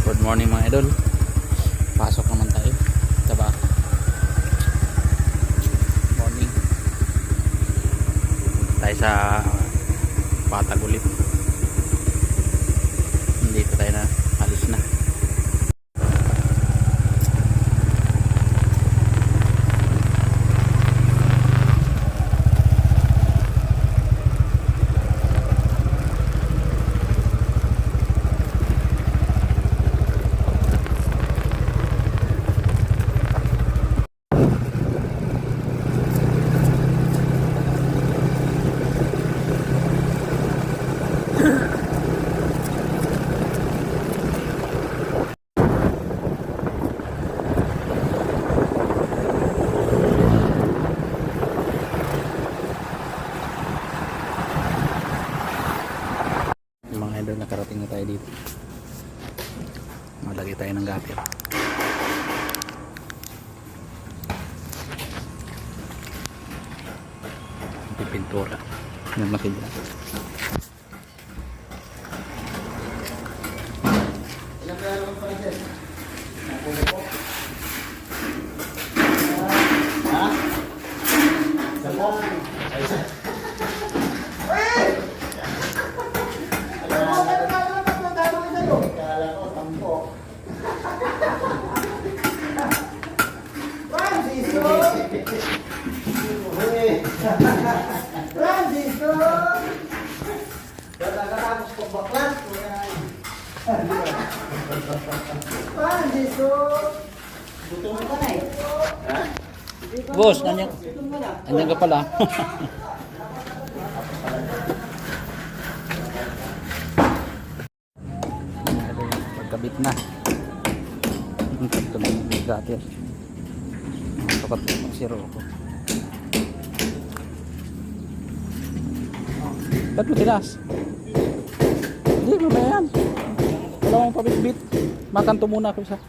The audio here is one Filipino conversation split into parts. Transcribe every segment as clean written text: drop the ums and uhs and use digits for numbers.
Good morning mga idol. Pasok naman tayo sa baka. Morning. Tayo sa Patag ulit. Dito tayo na. Alis na. Mga idol, nakarating na tayo dito. Malagay tayo ng gapir. Pipintura ng makina. Boss, nandiyan ka pala. Pagkabit na. Pagkabit na gatir. Sapat ng siro ko. Ba't mo tinas? Hindi, mamaya yan. Wala akong pabitbit. Makanto muna ako isa.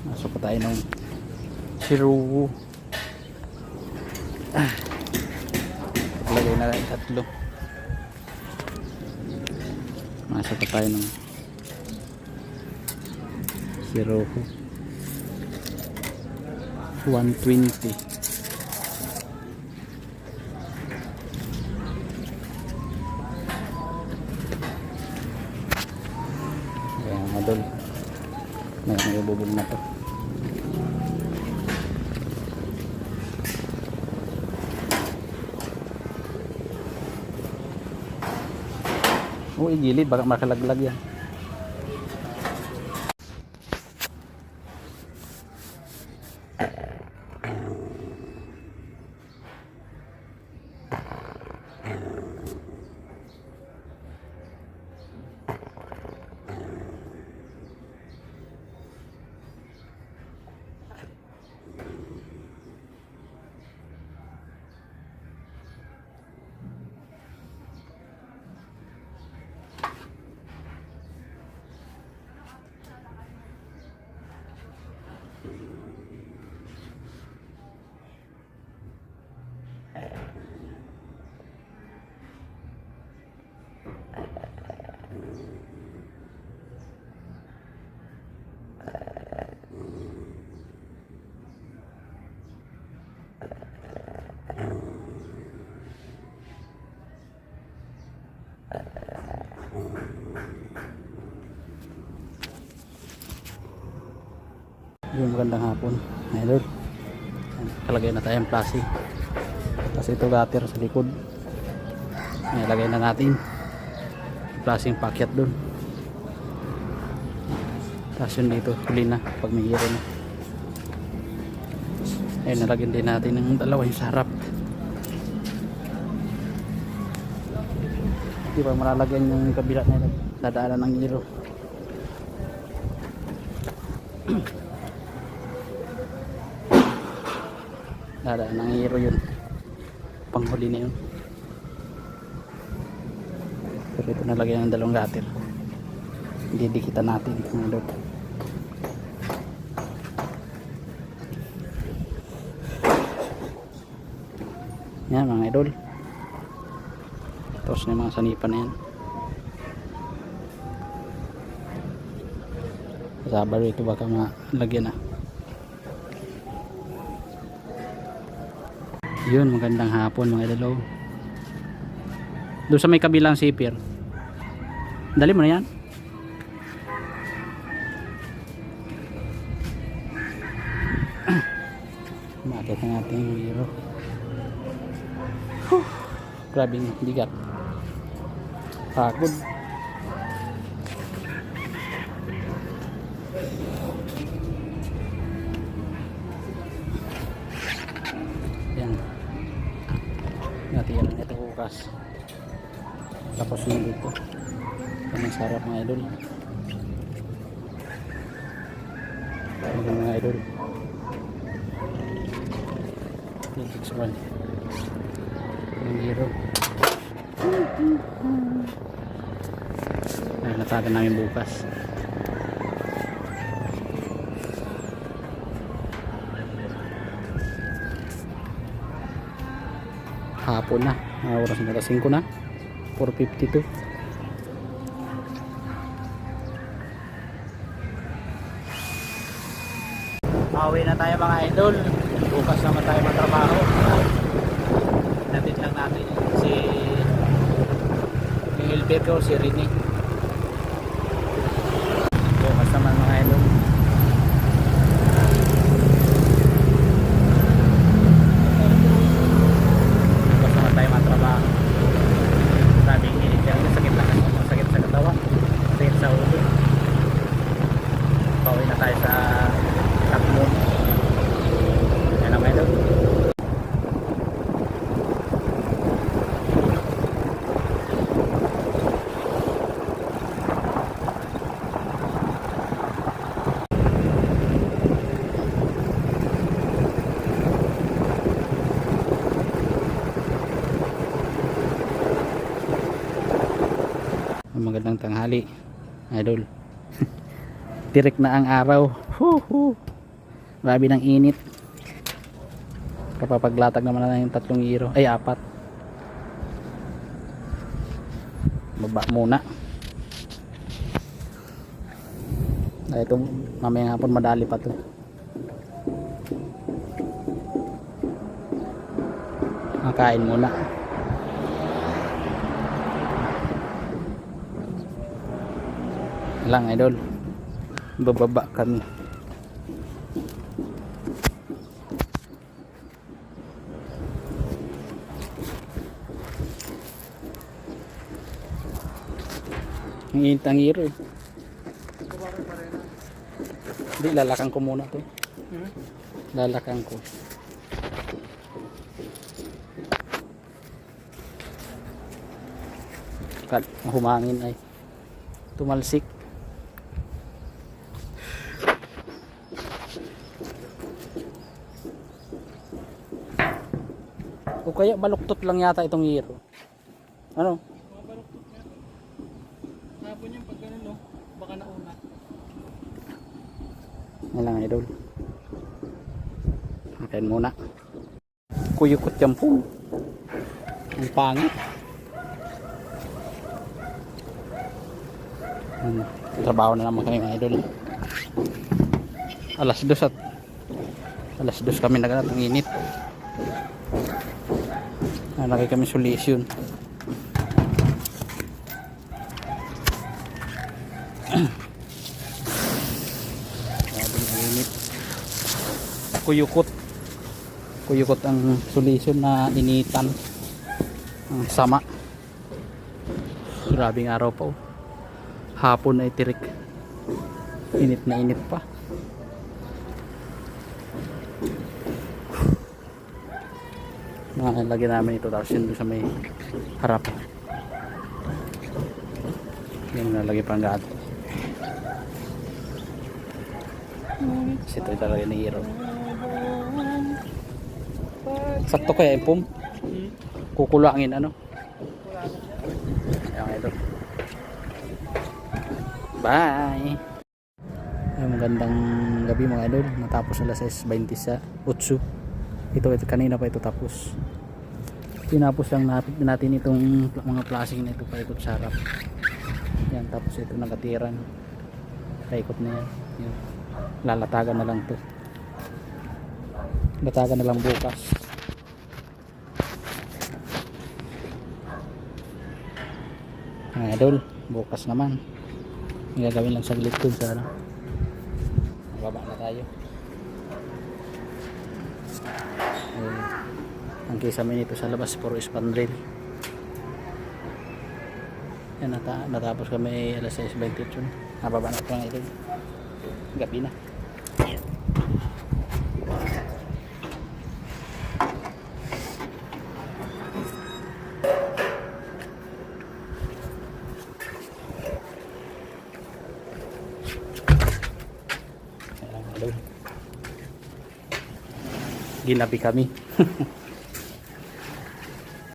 Masok pa tayo ng siro. Lagay na lang tatlo. Masok pa tayo ng siro. 120. Ayan madol. May bubog na to. Oh, igilid, baka makalaglag yan. Yung magandang hapon idol. Kalagay na tayong plastic kasi ito gatir sa likod. Ilagay na natin plastic packet dun, tapos yun dito huli na pag may hiro na. Ayun, nalagyan din natin ng dalawa yung sarap. Di ba malalagyan yung kabila na dadaanan ng hiro. Dadaan ng hero yun, panghuli na yun. Pero ito nalagyan ng dalawang gatir, didikitan natin mga idol. Yan mga idol, tapos na yung mga sanipan na yan. Sabar ito baka malagyan na. Yun, magandang hapon mga idol. Doon sa may kabilang sipir. Dali mo na yan. Makita natin yung hero. Grabe yung bigat. Pagod. Yan. Natiyan ito bukas. Tapos yun dito. Ang sarap mga idol. Mga idol. 361 yung hero. Ay, natagan namin bukas. Hapon na, oras na 5 na, 4:52. Pauwi na tayo mga idol. Bukas naman tayo magtrabaho. Natin lang natin si Hilberto, si Rini. Bukas naman mga idol. Bukas naman tayo magtrabaho. Sabing init yan. Sakit lang. Sakit sa katawan. Sakit sa ulo. Pauwi na tayo sa Takmo. Yan ang idol. Magandang tanghali idol. Tirik na ang araw. Grabe ng init. Kapapaglatag naman na yung 3 hero. Ay 4. Baba muna. Ito mamayang hapon madali pa to. Makain muna. Lang idol, bababa kami. Ang init ang hero eh. Hindi, lalakan ko muna to. Lalakan ko. Humangin ay tumalsik. O kaya baluktot lang yata itong hero. Ano? Baluktot nga. Hapon yung pag ganun, no? Baka nauna. Yan lang idol. Makain muna. Kuyukot yan po. Ang pangit. Trabaho na naman kami mga idol. Alas 2 kami naganap ng init. Nalagay kami solution. Init. Kuyukot ang solution na initan. Ang sama. Grabing araw pa. Hapon ay tirik. Init na init pa. Lagyan namin ito tapos yun sa may harap. Yan nalagay pang gato. Kasi ito talaga ni hero. Sakto kaya impom? Kukulangin ano? Ayan ito. Bye! Ay, magandang gabi mga idol. Natapos alas 6:20 sa 8. Ito kanina pa ito tapos. Tinapos lang natin itong mga plastic na ito paikot sa harap. Yan, tapos ito nagatiran. paikot na yan. Yun. Lalatagan na lang to, latagan na lang bukas. Mga idol, bukas naman may gagawin lang saglit dun sa ano, baba na tayo. Ang kisame nito sa labas puro spandrel. Yan, natapos kami alas 6:28. Nababa na ito lang ito, gabi na. Ayan. Ginabi kami.